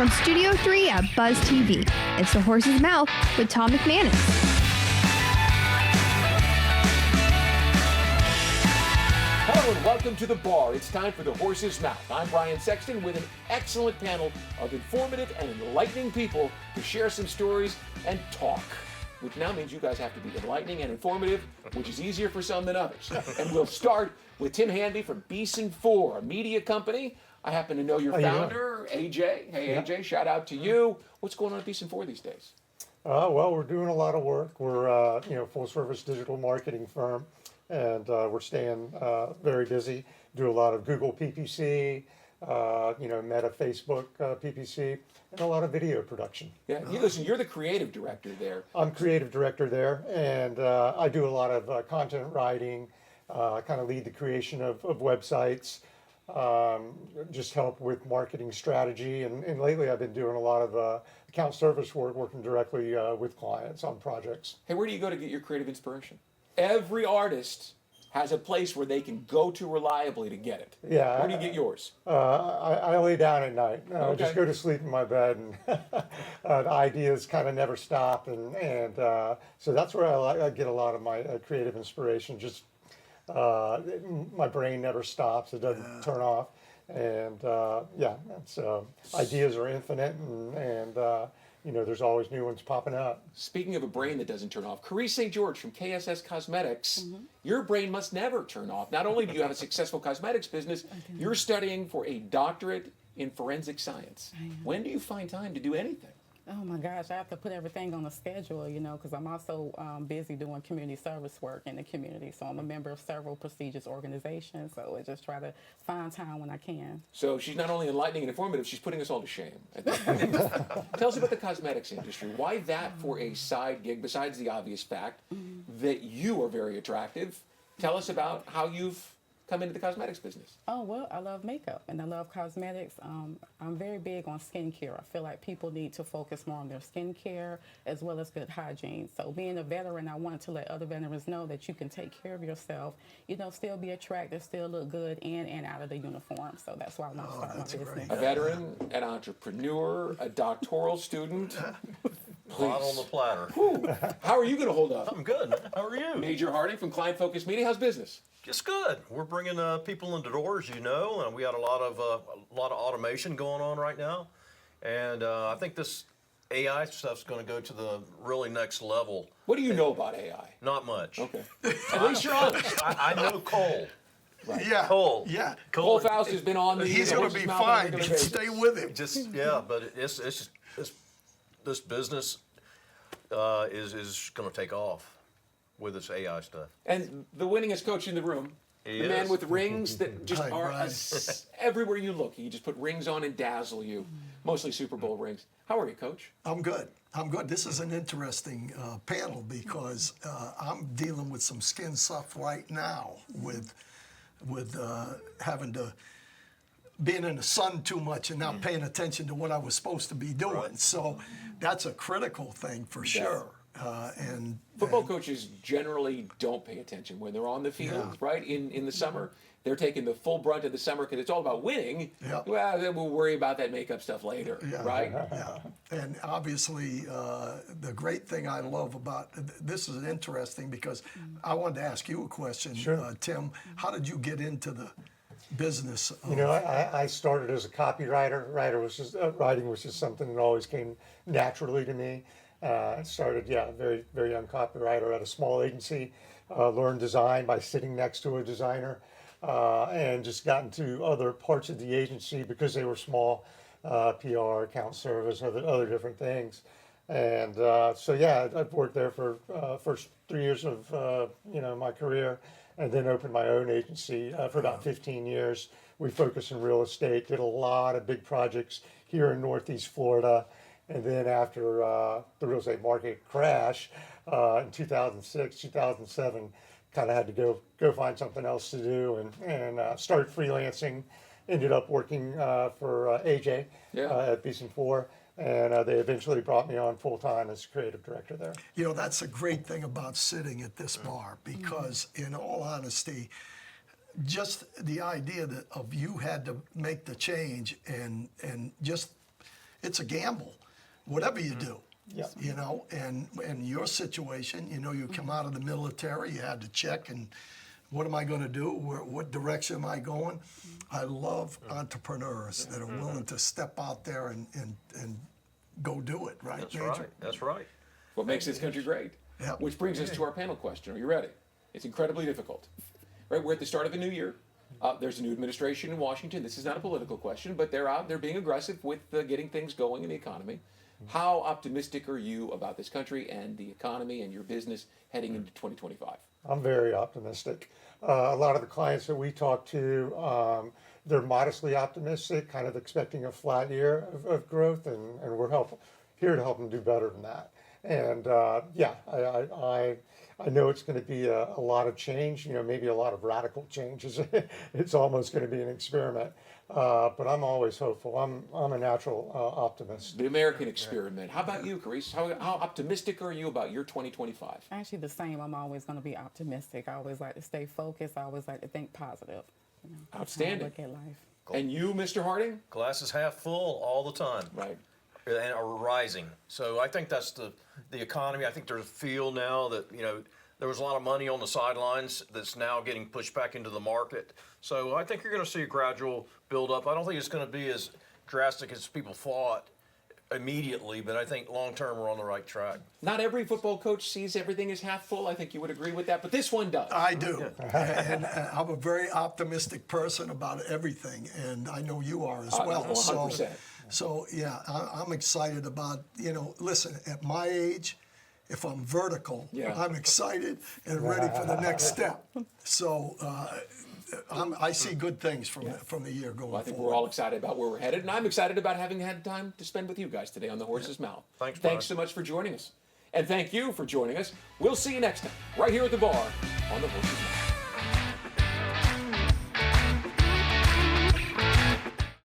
From Studio 3 at Buzz TV, it's The Horse's Mouth with Tom McManus. Hello and welcome to The Bar. It's time for The Horse's Mouth. I'm Brian Sexton with an excellent panel of informative and enlightening people to share some stories and talk, which now means you guys have to be enlightening and informative, which is easier for some than others. And we'll start with Tim Hamby from Beeson 4, a media company. I happen to know your founder, AJ. Hey, AJ, shout out to you. What's going on at Beeson 4 these days? Well, we're doing a lot of work. We're a full-service digital marketing firm, and we're staying very busy. Do a lot of Google PPC, Meta, Facebook PPC, and a lot of video production. Yeah, listen, you're the creative director there. I'm creative director there, and I do a lot of content writing, kind of lead the creation of websites, just help with marketing strategy, and lately I've been doing a lot of account service work, working directly with clients on projects. Hey, where do you go to get your creative inspiration? Every artist has a place where they can go to reliably to get it. Yeah. Where do you get yours? I lay down at night. I Okay. just go to sleep in my bed, and the ideas kind of never stop, and so that's where I get a lot of my creative inspiration. Just my brain never stops; it doesn't turn off, and so ideas are infinite, and there's always new ones popping up. Speaking of a brain that doesn't turn off, Kareece St. George from KSS Cosmetics, your brain must never turn off. Not only do you have a successful cosmetics business, you're studying for a doctorate in forensic science. When do you find time to do anything? Oh my gosh, I have to put everything on a schedule, because I'm also busy doing community service work in the community. So I'm a member of several prestigious organizations. So I just try to find time when I can. So she's not only enlightening and informative, she's putting us all to shame. Tell us about the cosmetics industry. Why that for a side gig, besides the obvious fact that you are very attractive? Tell us about how you've come into the cosmetics business. Oh, well, I love makeup and I love cosmetics. I'm very big on skincare. I feel like people need to focus more on their skincare as well as good hygiene. So being a veteran, I wanted to let other veterans know that you can take care of yourself, still be attractive, still look good in and out of the uniform. So that's why I want to start my business. A veteran, an entrepreneur, a doctoral student. Hot on the platter. How are you going to hold up? I'm good. How are you? Major Harding from Client Focused Media. How's business? Just good. We're bringing people into doors, and we got a lot of automation going on right now, and I think this AI stuff's going to go to the really next level. What do you know about AI? Not much. Okay. At least you're honest. I know Cole. Right. Yeah. Cole. Yeah. Cole Faust has been on the. He's going to be fine. Stay with him. But this business is going to take off with this AI stuff. And the winningest coach in the room, the man with rings that just are everywhere you look. He just put rings on and dazzle you, mostly Super Bowl rings. How are you, Coach? I'm good. This is an interesting panel because I'm dealing with some skin stuff right now with having to being in the sun too much and not paying attention to what I was supposed to be doing. Right. So that's a critical thing for sure. And football coaches generally don't pay attention when they're on the field, right? In the summer, they're taking the full brunt of the summer because it's all about winning. Yep. Well, then we'll worry about that makeup stuff later, right? Yeah. And obviously, the great thing I love about this is interesting because I wanted to ask you a question, Tim. How did you get into the business? I started as a copywriter. Writing was just something that always came naturally to me. I started, very, very young copywriter at a small agency, learned design by sitting next to a designer, and just got into other parts of the agency because they were small, PR, account service, other different things. And I've worked there for first 3 years of my career, and then opened my own agency for about 15 years. We focused in real estate, did a lot of big projects here in Northeast Florida. And then after the real estate market crash in 2006, 2007, kind of had to go find something else to do and started freelancing. Ended up working for AJ at Beeson 4, and they eventually brought me on full-time as creative director there. That's a great thing about sitting at this bar because, in all honesty, just the idea that you had to make the change and just it's a gamble, whatever you do. Yeah. You know, and in your situation, you know, you come out of the military, you had to check and what am I going to do? What direction am I going? I love entrepreneurs that are willing to step out there and go do it, right? That's Major? right. That's right. What makes this country great? Yeah. Which brings us to our panel question. Are you ready? It's incredibly difficult. Right, we're at the start of a new year. There's a new administration in Washington. This is not a political question, but they're out. They're being aggressive with getting things going in the economy. How optimistic are you about this country and the economy and your business heading into 2025? I'm very optimistic. A lot of the clients that we talk to, they're modestly optimistic, kind of expecting a flat year of growth, and we're here to help them do better than that. And yeah, I know it's going to be a lot of change, you know, maybe a lot of radical changes. It's almost going to be an experiment. But I'm always hopeful. I'm a natural optimist. The American experiment. How about you, Kareece? How optimistic are you about your 2025? Actually, the same. I'm always going to be optimistic. I always like to stay focused. I always like to think positive. You know, that's how I Outstanding. look at life. And you, Mr. Harding? Glass is half full all the time. Right. And are rising. So I think that's the economy. I think there's a feel now that, you know, there was a lot of money on the sidelines that's now getting pushed back into the market. So I think you're going to see a gradual build up. I don't think it's going to be as drastic as people thought immediately, but I think long term we're on the right track. Not every football coach sees everything as half full. I think you would agree with that, but this one does. I do. And I'm a very optimistic person about everything, and I know you are as well. 100%. So yeah, I'm excited about, you know, listen, at my age, if I'm vertical, Yeah. I'm excited and ready for the next step. So I see good things from the year going Well, I think forward. we're all excited about where we're headed, and I'm excited about having had time to spend with you guys today on The Horse's Mouth. Thanks, Brian. Thanks so much for joining us. And thank you for joining us. We'll see you next time, right here at the bar on The Horse's Mouth.